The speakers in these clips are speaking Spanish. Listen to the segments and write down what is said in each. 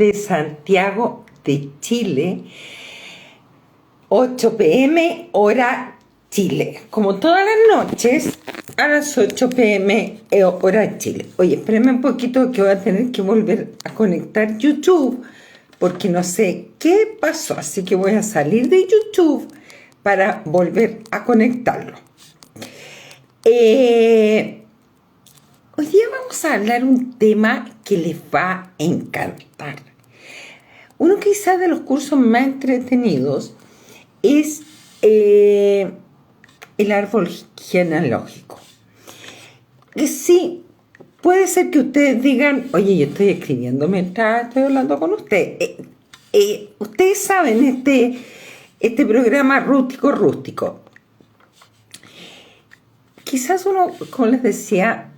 de Santiago de Chile, 8 p.m. hora Chile, como todas las noches a las 8 p.m. hora Chile. Oye, espérenme un poquito que voy a tener que volver a conectar YouTube porque no sé qué pasó, así que voy a salir de YouTube para volver a conectarlo. Hoy día vamos a hablar un tema que les va a encantar. Uno quizás de los cursos más entretenidos es el árbol genealógico. Sí, puede ser que ustedes digan, oye, yo estoy escribiendo mientras estoy hablando con usted. Ustedes saben este programa rústico. Quizás uno, como les decía,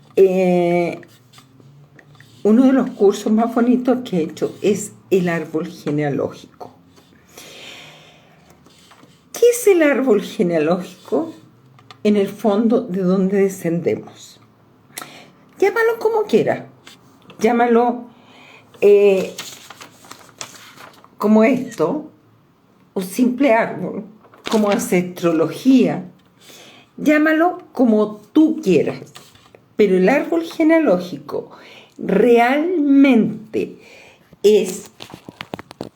uno de los cursos más bonitos que he hecho es el árbol genealógico. ¿Qué es el árbol genealógico? En el fondo, de donde descendemos. Llámalo como quiera. Llámalo como esto, un simple árbol, como ancestrología. Llámalo como tú quieras. Pero el árbol genealógico realmente es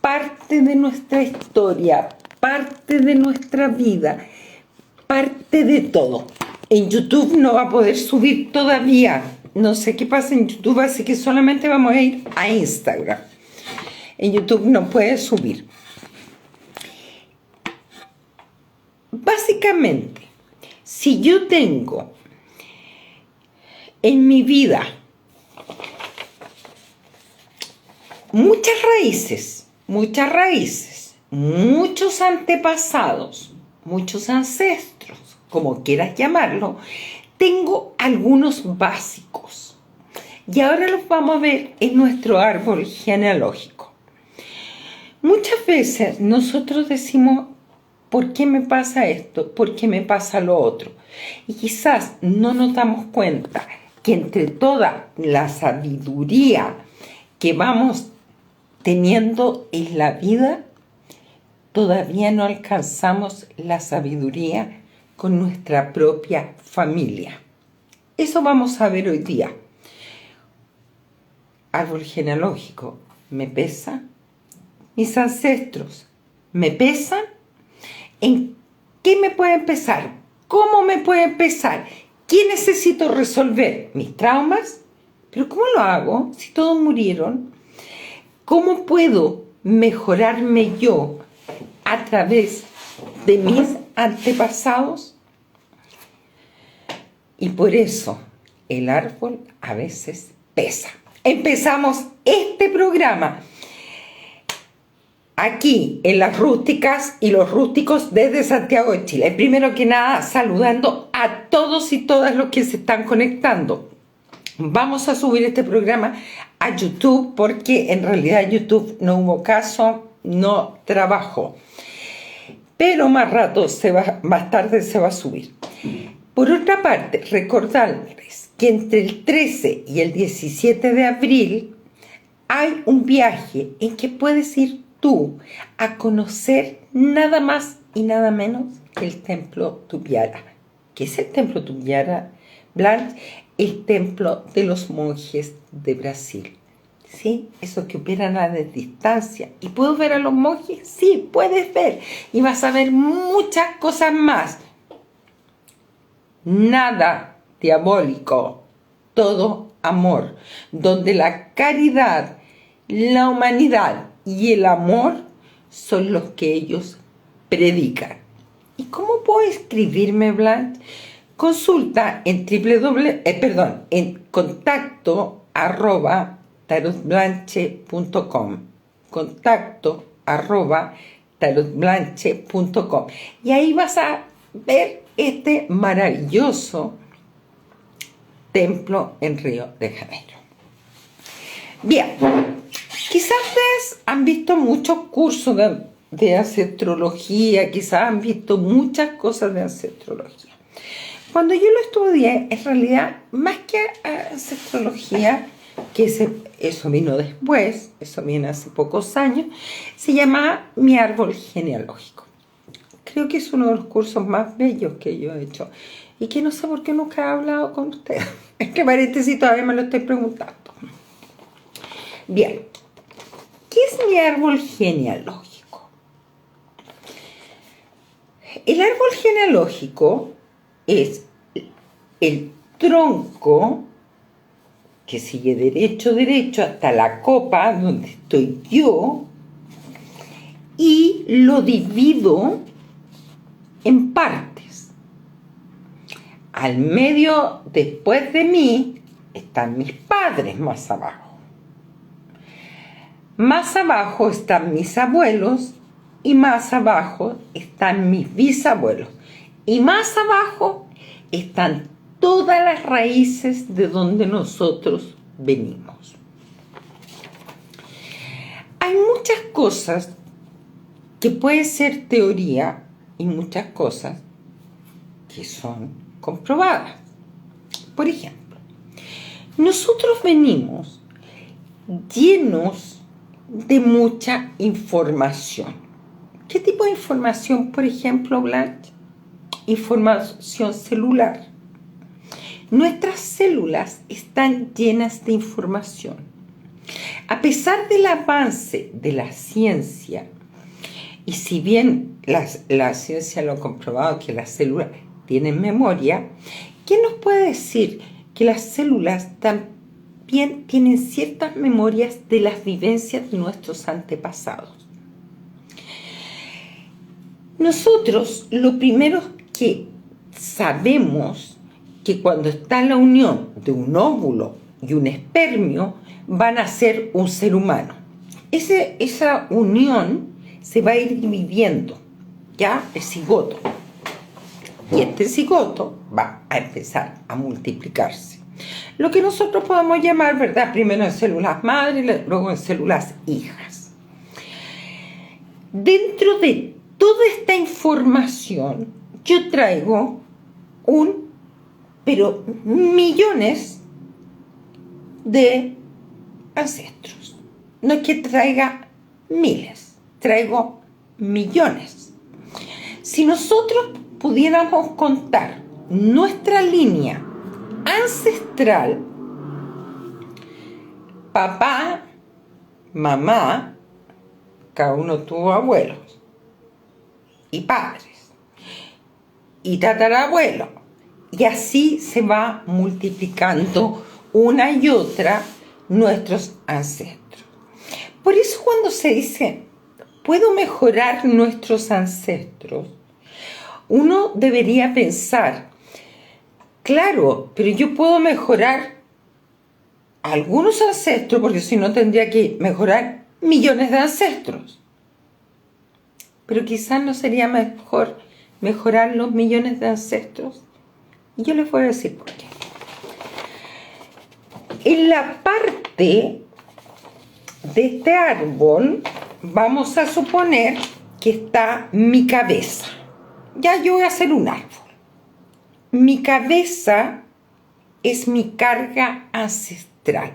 parte de nuestra historia, parte de nuestra vida, parte de todo. En YouTube no va a poder subir todavía. No sé qué pasa en YouTube, así que solamente vamos a ir a Instagram. En YouTube no puede subir. Básicamente, si yo tengo en mi vida muchas raíces, muchos antepasados, muchos ancestros, como quieras llamarlo, tengo algunos básicos. Y ahora los vamos a ver en nuestro árbol genealógico. Muchas veces nosotros decimos, ¿por qué me pasa esto? ¿Por qué me pasa lo otro? Y quizás no nos damos cuenta que entre toda la sabiduría que vamos teniendo en la vida, todavía no alcanzamos la sabiduría con nuestra propia familia. Eso vamos a ver hoy día. Árbol genealógico, ¿me pesa? Mis ancestros, ¿me pesan? ¿En qué me puede empezar? ¿Cómo me puede empezar? ¿Qué necesito resolver? ¿Mis traumas? ¿Pero cómo lo hago si todos murieron? ¿Cómo puedo mejorarme yo a través de mis antepasados? Y por eso el árbol a veces pesa. Empezamos este programa aquí en las rústicas y los rústicos desde Santiago de Chile. Primero que nada, saludando a todos y todas los que se están conectando. Vamos a subir este programa a YouTube porque en realidad YouTube no hubo caso, no trabajó. Pero más tarde se va a subir. Por otra parte, recordarles que entre el 13 y el 17 de abril hay un viaje en que puedes ir tú a conocer nada más y nada menos que el Templo Tupiara. ¿Qué es el Templo Tupiara, Blanche? El templo de los monjes de Brasil. ¿Sí? Esos que operan a la distancia. ¿Y puedo ver a los monjes? Sí, puedes ver. Y vas a ver muchas cosas más. Nada diabólico. Todo amor. Donde la caridad, la humanidad y el amor son los que ellos predican. ¿Y cómo puedo escribirme, Blanche? Consulta en en contacto@tarotblanche.com. contacto@tarotblanche.com. Y ahí vas a ver este maravilloso templo en Río de Janeiro. Bien, quizás ustedes han visto muchos cursos de ancestrología, quizás han visto muchas cosas de ancestrología. Cuando yo lo estudié, en realidad, más que ancestrología, eso vino después, eso viene hace pocos años, se llama Mi Árbol Genealógico. Creo que es uno de los cursos más bellos que yo he hecho y que no sé por qué nunca he hablado con ustedes. Es que paréntesis todavía me lo estoy preguntando. Bien, ¿qué es mi árbol genealógico? El árbol genealógico es el tronco que sigue derecho hasta la copa donde estoy yo y lo divido en partes. Al medio, después de mí, están mis padres más abajo. Más abajo están mis abuelos y más abajo están mis bisabuelos. Y más abajo están todas las raíces de donde nosotros venimos. Hay muchas cosas que pueden ser teoría y muchas cosas que son comprobadas. Por ejemplo, nosotros venimos llenos de mucha información. ¿Qué tipo de información, por ejemplo, Blanche? Información celular. Nuestras células están llenas de información. A pesar del avance de la ciencia, y si bien la ciencia lo ha comprobado que las células tienen memoria, ¿quién nos puede decir que las células también tienen ciertas memorias de las vivencias de nuestros antepasados? Nosotros lo primero que sabemos que cuando está la unión de un óvulo y un espermio van a ser un ser humano. Esa unión se va a ir dividiendo, ya el cigoto. Y este cigoto va a empezar a multiplicarse. Lo que nosotros podemos llamar, ¿verdad? Primero en células madre, luego en células hijas. Dentro de toda esta información, yo traigo pero millones de ancestros. No es que traiga miles, traigo millones. Si nosotros pudiéramos contar nuestra línea ancestral, papá, mamá, cada uno tuvo abuelos y padres y tatarabuelos, y así se va multiplicando una y otra nuestros ancestros. Por eso cuando se dice puedo mejorar nuestros ancestros, uno debería pensar, claro, pero yo puedo mejorar algunos ancestros, porque si no tendría que mejorar millones de ancestros. Pero quizás no sería mejor mejorar los millones de ancestros. Y yo les voy a decir por qué. En la parte de este árbol vamos a suponer que está mi cabeza. Ya yo voy a hacer un árbol. Mi cabeza es mi carga ancestral,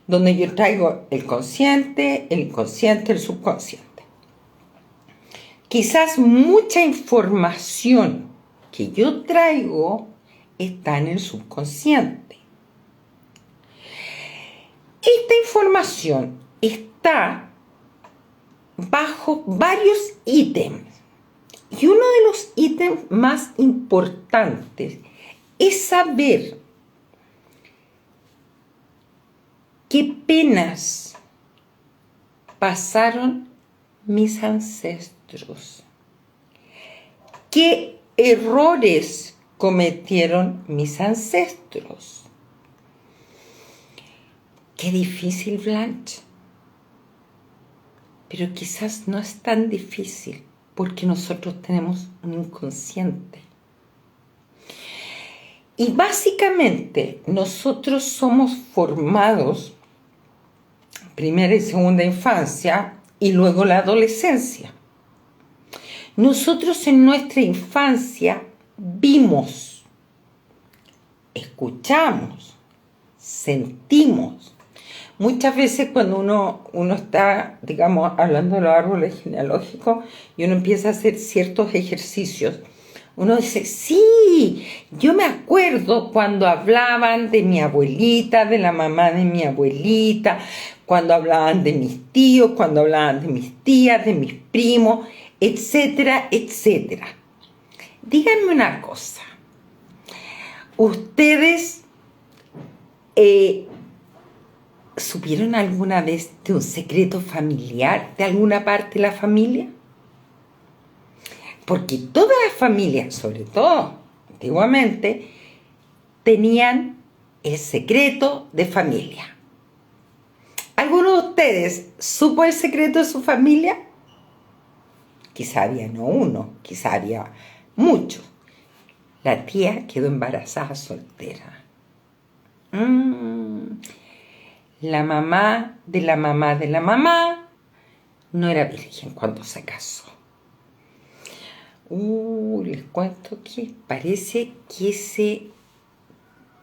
donde yo traigo el consciente, el inconsciente, el subconsciente. Quizás mucha información que yo traigo está en el subconsciente. Esta información está bajo varios ítems. Y uno de los ítems más importantes es saber qué penas pasaron mis ancestros, qué errores cometieron mis ancestros. Qué difícil, Blanche. Pero quizás no es tan difícil porque nosotros tenemos un inconsciente. Y básicamente nosotros somos formados primera y segunda infancia y luego la adolescencia. Nosotros en nuestra infancia vimos, escuchamos, sentimos. Muchas veces cuando uno está, digamos, hablando de los árboles genealógicos y uno empieza a hacer ciertos ejercicios, uno dice, sí, yo me acuerdo cuando hablaban de mi abuelita, de la mamá de mi abuelita, cuando hablaban de mis tíos, cuando hablaban de mis tías, de mis primos, etcétera, etcétera. Díganme una cosa. ¿Ustedes supieron alguna vez de un secreto familiar de alguna parte de la familia? Porque todas las familias, sobre todo antiguamente, tenían el secreto de familia. ¿Alguno de ustedes supo el secreto de su familia? Quizá había no uno, quizá había muchos. La tía quedó embarazada soltera. La mamá de la mamá de la mamá no era virgen cuando se casó. Les cuento que parece que ese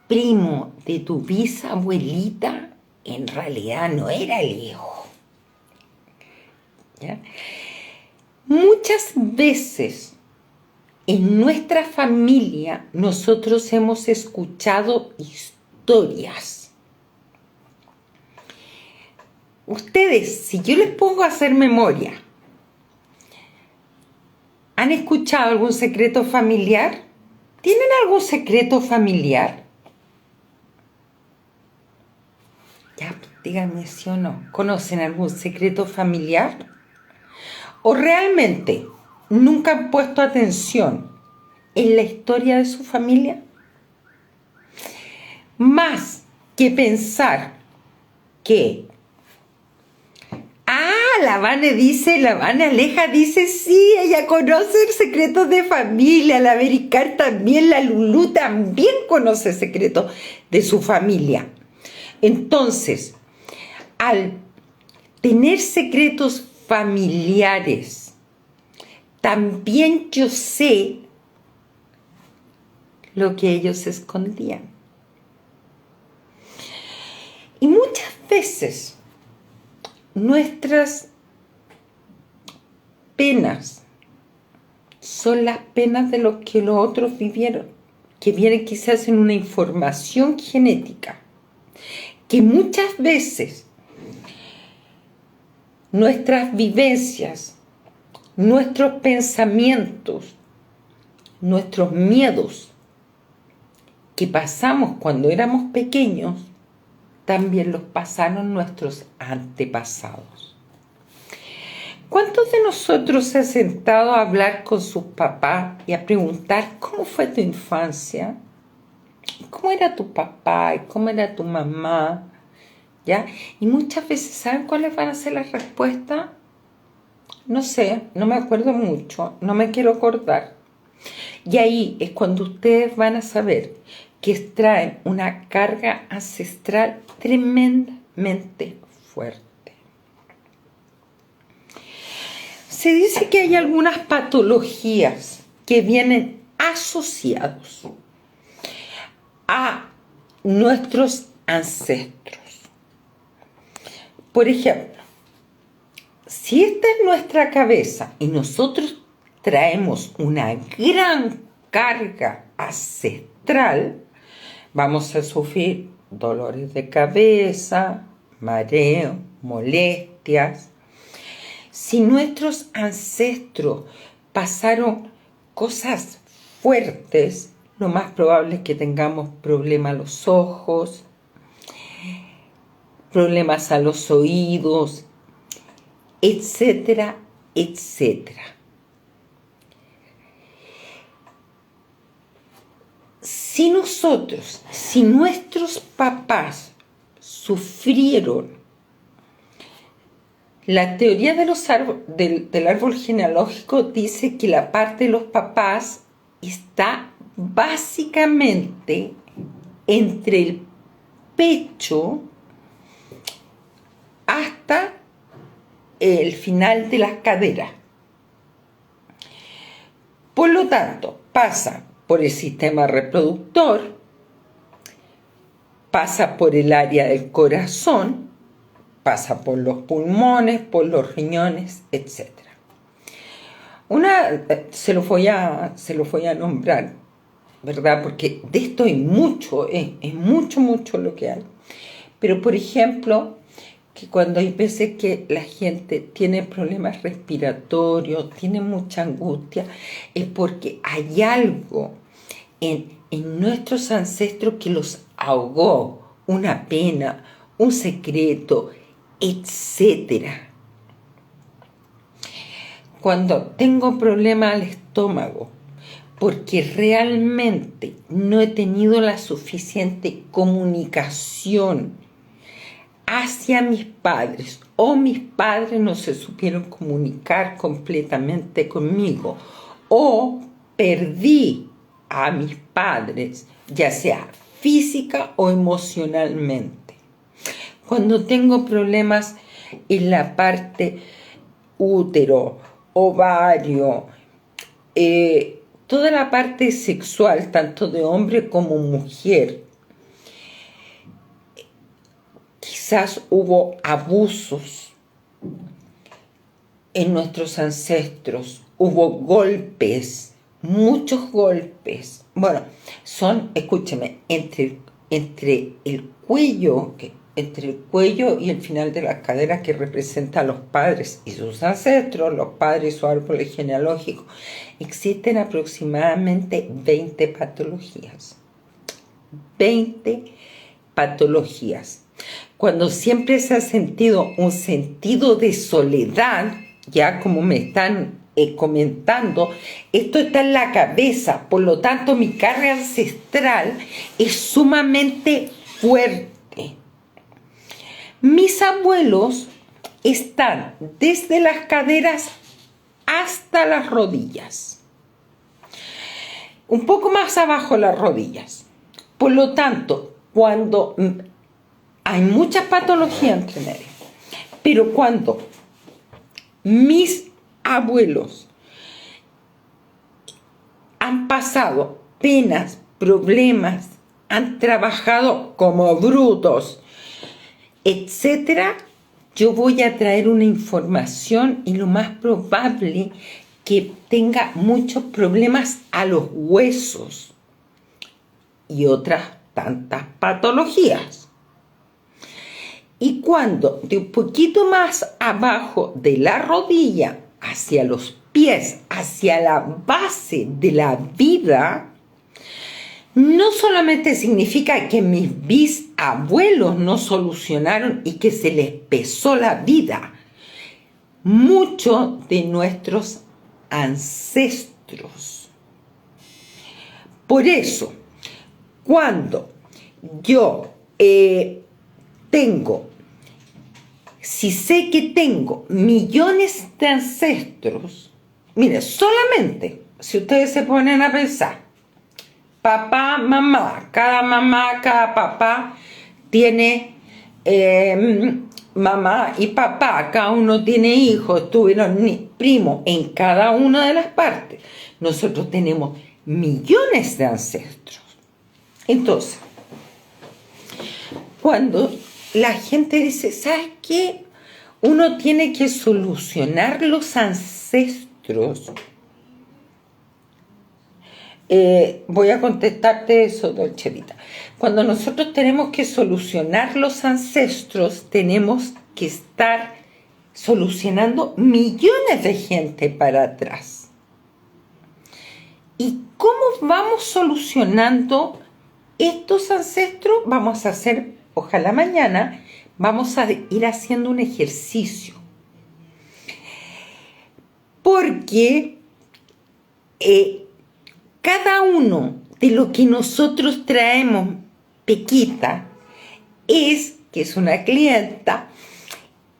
primo de tu bisabuelita en realidad no era el hijo. ¿Ya? Muchas veces en nuestra familia nosotros hemos escuchado historias. Ustedes, si yo les pongo a hacer memoria, ¿han escuchado algún secreto familiar? ¿Tienen algún secreto familiar? Ya, díganme sí o no. ¿Conocen algún secreto familiar? ¿O realmente nunca han puesto atención en la historia de su familia? Más que pensar que la Vane Aleja dice, sí, ella conoce el secreto de familia, la Vericar también, la Lulú también conoce el secreto de su familia. Entonces, al tener secretos familiares, también yo sé lo que ellos escondían. Y muchas veces nuestras penas son las penas de lo que los otros vivieron, que vienen quizás en una información genética, que muchas veces nuestras vivencias, nuestros pensamientos, nuestros miedos que pasamos cuando éramos pequeños, también los pasaron nuestros antepasados. ¿Cuántos de nosotros se han sentado a hablar con sus papás y a preguntar cómo fue tu infancia? ¿Cómo era tu papá? ¿Y cómo era tu mamá? ¿Ya? Y muchas veces, ¿saben cuáles van a ser las respuestas? No sé, no me acuerdo mucho, no me quiero acordar. Y ahí es cuando ustedes van a saber que traen una carga ancestral tremendamente fuerte. Se dice que hay algunas patologías que vienen asociados a nuestros ancestros. Por ejemplo, si esta es nuestra cabeza y nosotros traemos una gran carga ancestral, vamos a sufrir dolores de cabeza, mareo, molestias. Si nuestros ancestros pasaron cosas fuertes, lo más probable es que tengamos problemas a los ojos, problemas a los oídos, etcétera, etcétera. Si nuestros papás sufrieron, la teoría de del árbol genealógico dice que la parte de los papás está básicamente entre el pecho hasta el final de las caderas. Por lo tanto, pasa por el sistema reproductor, pasa por el área del corazón, pasa por los pulmones, por los riñones, etc. Se lo voy a nombrar, ¿verdad? Porque de esto hay mucho, es mucho lo que hay. Pero, por ejemplo, que cuando hay veces que la gente tiene problemas respiratorios, tiene mucha angustia, es porque hay algo en nuestros ancestros que los ahogó, una pena, un secreto, etcétera. Cuando tengo problemas al estómago, porque realmente no he tenido la suficiente comunicación hacia mis padres, o mis padres no se supieron comunicar completamente conmigo, o perdí a mis padres, ya sea física o emocionalmente. Cuando tengo problemas en la parte útero, ovario, toda la parte sexual, tanto de hombre como mujer, quizás hubo abusos en nuestros ancestros, hubo golpes, muchos golpes. Bueno, escúcheme, entre el cuello y el final de la cadera, que representa a los padres y sus ancestros, los padres y su árbol genealógico, existen aproximadamente 20 patologías. 20 patologías. Cuando siempre se ha sentido un sentido de soledad, ya como me están comentando, esto está en la cabeza, por lo tanto mi carga ancestral es sumamente fuerte. Mis abuelos están desde las caderas hasta las rodillas, un poco más abajo las rodillas. Por lo tanto, cuando hay muchas patologías entre medio, pero cuando mis abuelos han pasado penas, problemas, han trabajado como brutos, etcétera, yo voy a traer una información y lo más probable que tenga muchos problemas a los huesos y otras tantas patologías. Y cuando de un poquito más abajo de la rodilla hacia los pies, hacia la base de la vida, no solamente significa que mis bisabuelos no solucionaron y que se les pesó la vida, muchos de nuestros ancestros. Por eso, cuando yo si sé que tengo millones de ancestros, mire, solamente si ustedes se ponen a pensar, papá, mamá, cada papá tiene mamá y papá, cada uno tiene hijos, tuvieron primos en cada una de las partes. Nosotros tenemos millones de ancestros. Entonces, cuando la gente dice, ¿sabes qué? Uno tiene que solucionar los ancestros. Voy a contestarte eso, Dolce Vita. Cuando nosotros tenemos que solucionar los ancestros, tenemos que estar solucionando millones de gente para atrás. ¿Y cómo vamos solucionando estos ancestros? Vamos a hacer, ojalá mañana, vamos a ir haciendo un ejercicio. Porque cada uno de lo que nosotros traemos, Pequita, que es una clienta,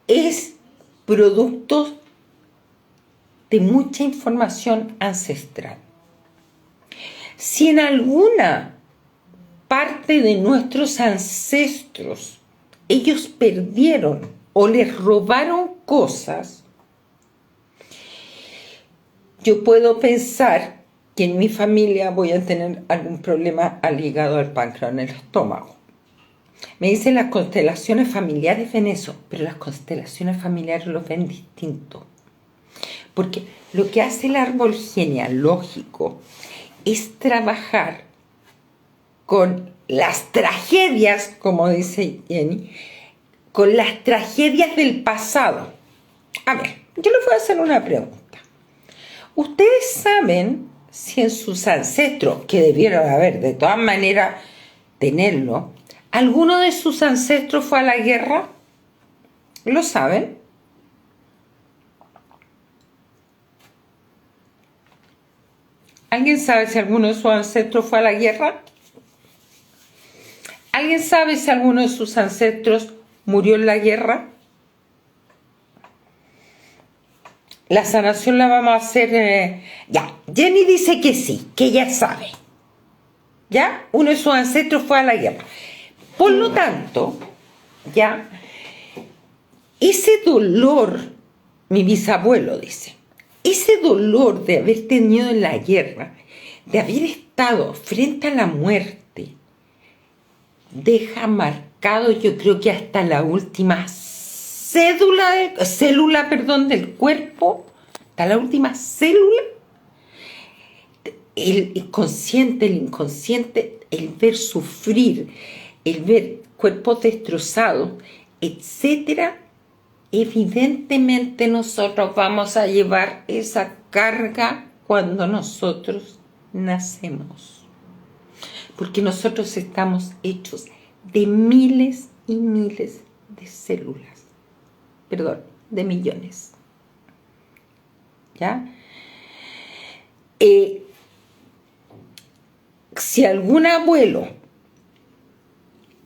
es producto de mucha información ancestral. Si en alguna parte de nuestros ancestros ellos perdieron o les robaron cosas, yo puedo pensar que en mi familia voy a tener algún problema ligado al páncreas en el estómago. Me dicen las constelaciones familiares ven eso, pero las constelaciones familiares lo ven distinto. Porque lo que hace el árbol genealógico es trabajar con las tragedias, como dice Jenny, con las tragedias del pasado. A ver, yo les voy a hacer una pregunta. ¿Ustedes saben si en sus ancestros, que debieron haber de todas maneras tenerlo, alguno de sus ancestros fue a la guerra? ¿Lo saben? ¿Alguien sabe si alguno de sus ancestros fue a la guerra? ¿Alguien sabe si alguno de sus ancestros murió en la guerra? La sanación la vamos a hacer... Ya, Jenny dice que sí, que ella sabe. ¿Ya? Uno de sus ancestros fue a la guerra. Por lo tanto, ya, ese dolor, mi bisabuelo dice, ese dolor de haber tenido en la guerra, de haber estado frente a la muerte, deja marcado, yo creo que hasta la última célula del cuerpo, hasta la última célula, el consciente, el inconsciente, el ver sufrir, el ver cuerpos destrozados, etcétera. Evidentemente nosotros vamos a llevar esa carga cuando nosotros nacemos, porque nosotros estamos hechos de miles y miles de células, perdón, de millones, ¿ya? Si algún abuelo,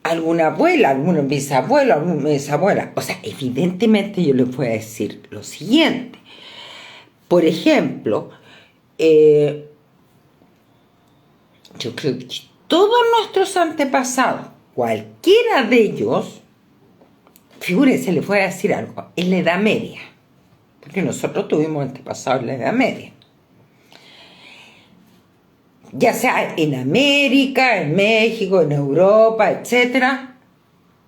alguna abuela, algún bisabuelo, alguna bisabuela, o sea, evidentemente yo les voy a decir lo siguiente. Por ejemplo, yo creo que todos nuestros antepasados, cualquiera de ellos, figúrense, les voy a decir algo, en la Edad Media, porque nosotros tuvimos antepasados en la Edad Media. Ya sea en América, en México, en Europa, etcétera,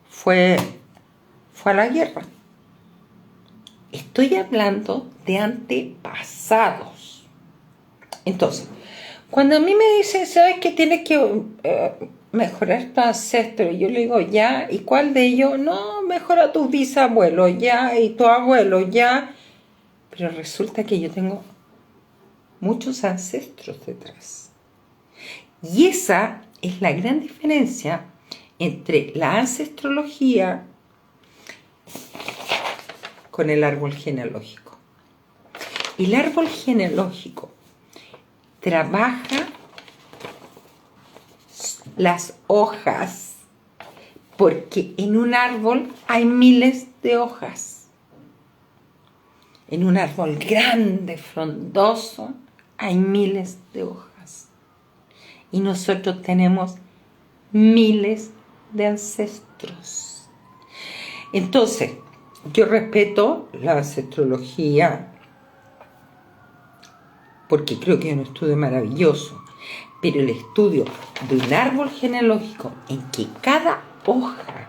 fue a la guerra. Estoy hablando de antepasados. Entonces, cuando a mí me dicen, ¿sabes que tienes que mejorar tu ancestro? Y yo le digo, ya, ¿y cuál de ellos? No, mejora tus bisabuelos, ya, y tu abuelo, ya. Pero resulta que yo tengo muchos ancestros detrás. Y esa es la gran diferencia entre la ancestrología con el árbol genealógico. El árbol genealógico trabaja las hojas, porque en un árbol hay miles de hojas. En un árbol grande, frondoso, hay miles de hojas. Y nosotros tenemos miles de ancestros. Entonces, yo respeto la ancestrología porque creo que es un estudio maravilloso, pero el estudio de un árbol genealógico en que cada hoja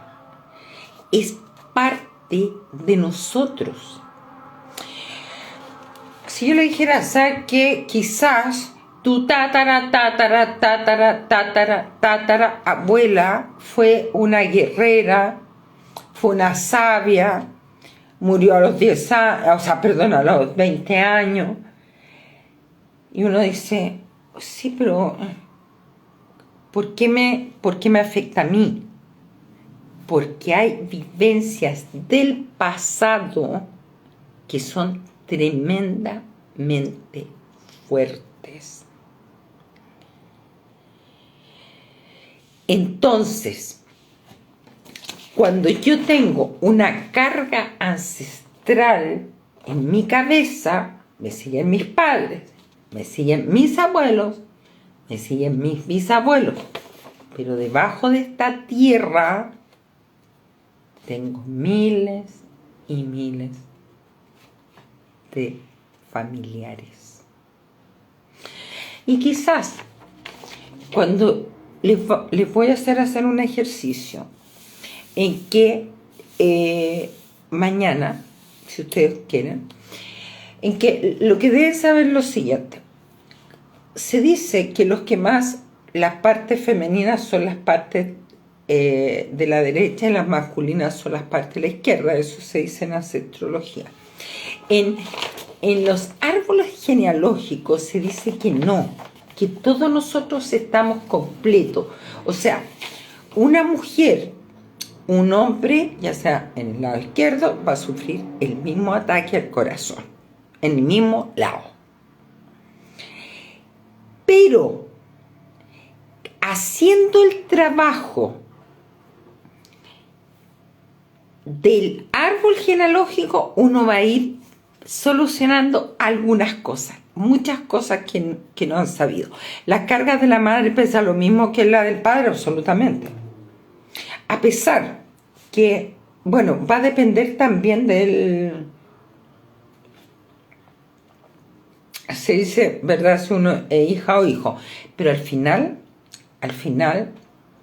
es parte de nosotros. Si yo le dijera, ¿sabes qué? Quizás tu tatara abuela fue una guerrera, fue una sabia, murió a los 10 años, a los 20 años. Y uno dice, sí, pero ¿por qué me afecta a mí? Porque hay vivencias del pasado que son tremendamente fuertes. Entonces, cuando yo tengo una carga ancestral en mi cabeza, me siguen mis padres, me siguen mis abuelos, me siguen mis bisabuelos, pero debajo de esta tierra tengo miles y miles de familiares. Y quizás cuando les voy a hacer un ejercicio, en que mañana, si ustedes quieren, en que lo que deben saber es lo siguiente. Se dice que las partes femeninas son las partes de la derecha y las masculinas son las partes de la izquierda. Eso se dice en ancestrología. En los árboles genealógicos se dice que no, que todos nosotros estamos completos. O sea, una mujer, un hombre, ya sea en el lado izquierdo, va a sufrir el mismo ataque al corazón, en el mismo lado. Pero, haciendo el trabajo del árbol genealógico, uno va a ir solucionando algunas cosas, muchas cosas que no han sabido. La carga de la madre pesa lo mismo que la del padre, absolutamente. A pesar que, bueno, va a depender también del... Se dice, ¿verdad? Si uno es hija o hijo. Pero al final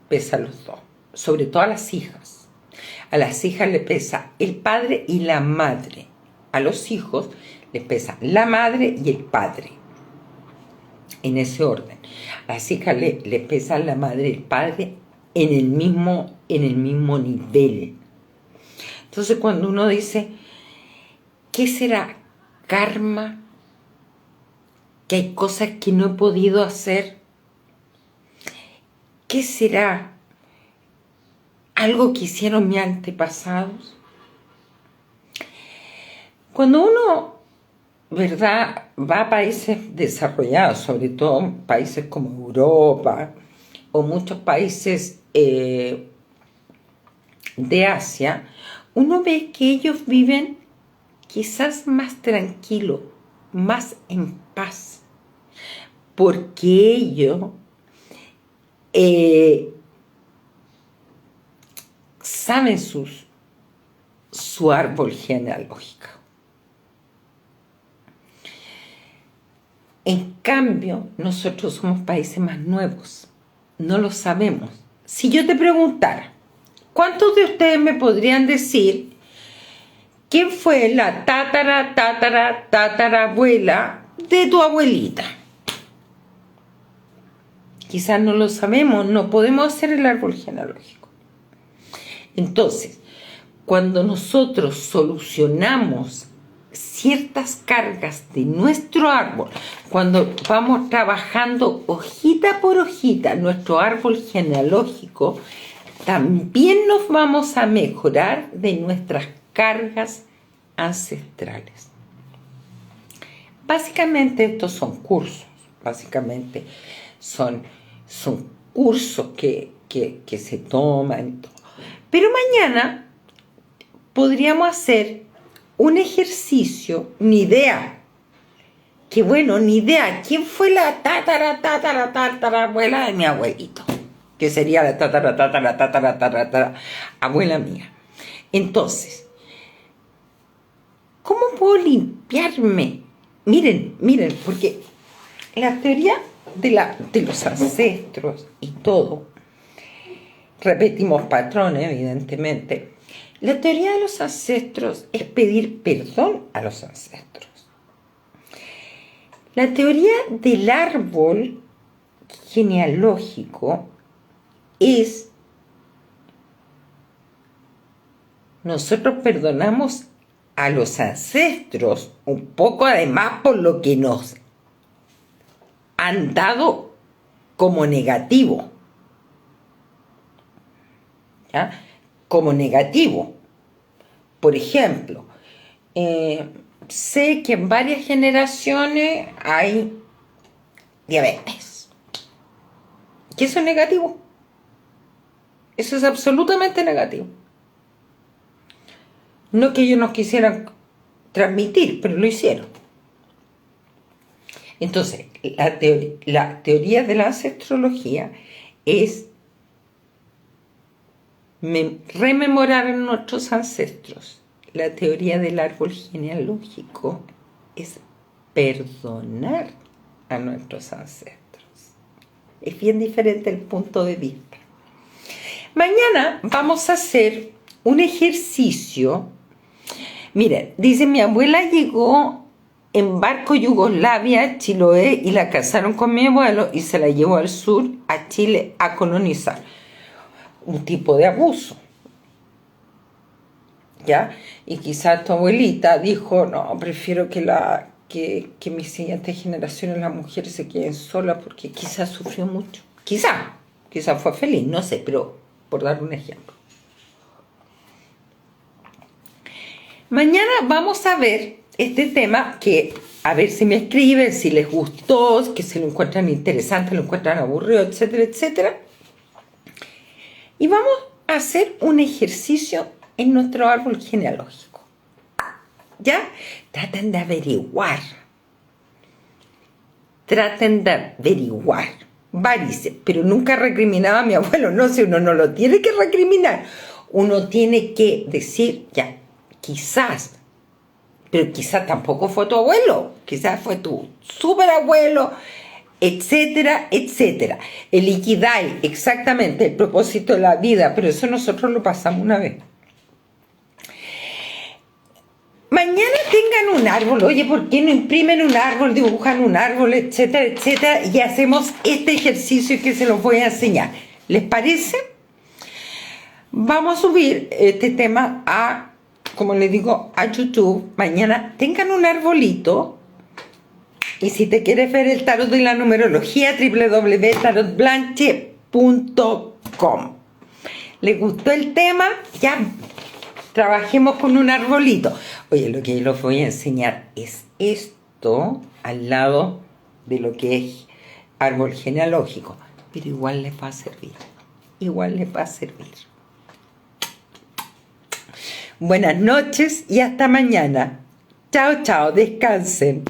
pesan los dos. Sobre todo a las hijas. A las hijas le pesa el padre y la madre. A los hijos les pesa la madre y el padre. En ese orden. A las hijas le pesa la madre y el padre en el mismo nivel. Entonces cuando uno dice, ¿qué será karma? Que hay cosas que no he podido hacer. ¿Qué será? ¿Algo que hicieron mis antepasados? Cuando uno, ¿verdad?, va a países desarrollados, sobre todo países como Europa o muchos países de Asia, uno ve que ellos viven quizás más tranquilo, más en paz, porque ellos saben su árbol genealógico. En cambio, nosotros somos países más nuevos, no lo sabemos. Si yo te preguntara, ¿cuántos de ustedes me podrían decir quién fue la tatarabuela de tu abuelita? Quizás no lo sabemos, no podemos hacer el árbol genealógico. Entonces, cuando nosotros solucionamos ciertas cargas de nuestro árbol, cuando vamos trabajando hojita por hojita nuestro árbol genealógico, también nos vamos a mejorar de nuestras cargas ancestrales. Básicamente estos son cursos, básicamente son cursos que se toman y todo. Pero mañana podríamos hacer un ejercicio, ni idea. Que bueno, ni idea. ¿Quién fue la tatarabuela de mi abuelito? Que sería la abuela mía. Entonces, ¿cómo puedo limpiarme? Miren, porque la teoría de los ancestros y todo, repetimos patrones, evidentemente. La teoría de los ancestros es pedir perdón a los ancestros. La teoría del árbol genealógico es nosotros perdonamos a los ancestros un poco además por lo que nos han dado como negativo. ¿Ya? Como negativo. Por ejemplo, sé que en varias generaciones hay diabetes. ¿Y eso es negativo? Eso es absolutamente negativo. No que ellos nos quisieran transmitir, pero lo hicieron. Entonces, la teoría de la ancestrología es rememorar a nuestros ancestros. La teoría del árbol genealógico es perdonar a nuestros ancestros. Es bien diferente el punto de vista. Mañana vamos a hacer un ejercicio. Miren, dice, mi abuela llegó en barco Yugoslavia, Chiloé, y la casaron con mi abuelo y se la llevó al sur, a Chile, a colonizar. Un tipo de abuso. ¿Ya? Y quizás tu abuelita dijo, no, prefiero que mis siguientes generaciones, las mujeres, se queden solas porque quizás sufrió mucho. Quizás fue feliz, no sé, pero por dar un ejemplo. Mañana vamos a ver este tema que, a ver si me escriben, si les gustó, que si lo encuentran interesante, lo encuentran aburrido, etcétera, etcétera. Y vamos a hacer un ejercicio en nuestro árbol genealógico. ¿Ya? Traten de averiguar. Varices, pero nunca recriminaba a mi abuelo. No sé, uno no lo tiene que recriminar. Uno tiene que decir, ya, quizás, pero quizás tampoco fue tu abuelo. Quizás fue tu superabuelo, etcétera, etcétera. El Ikigai, exactamente, el propósito de la vida, pero eso nosotros lo pasamos una vez. Mañana tengan un árbol, oye, ¿por qué no imprimen un árbol, dibujan un árbol, etcétera, etcétera? Y hacemos este ejercicio que se los voy a enseñar. ¿Les parece? Vamos a subir este tema a, como les digo, a YouTube. Mañana tengan un arbolito. Y si te quieres ver el tarot de la numerología, www.tarotblanche.com. ¿Les gustó el tema? Ya trabajemos con un arbolito. Oye, lo que les voy a enseñar es esto al lado de lo que es árbol genealógico. Pero igual les va a servir. Buenas noches y hasta mañana. Chao, chao, descansen.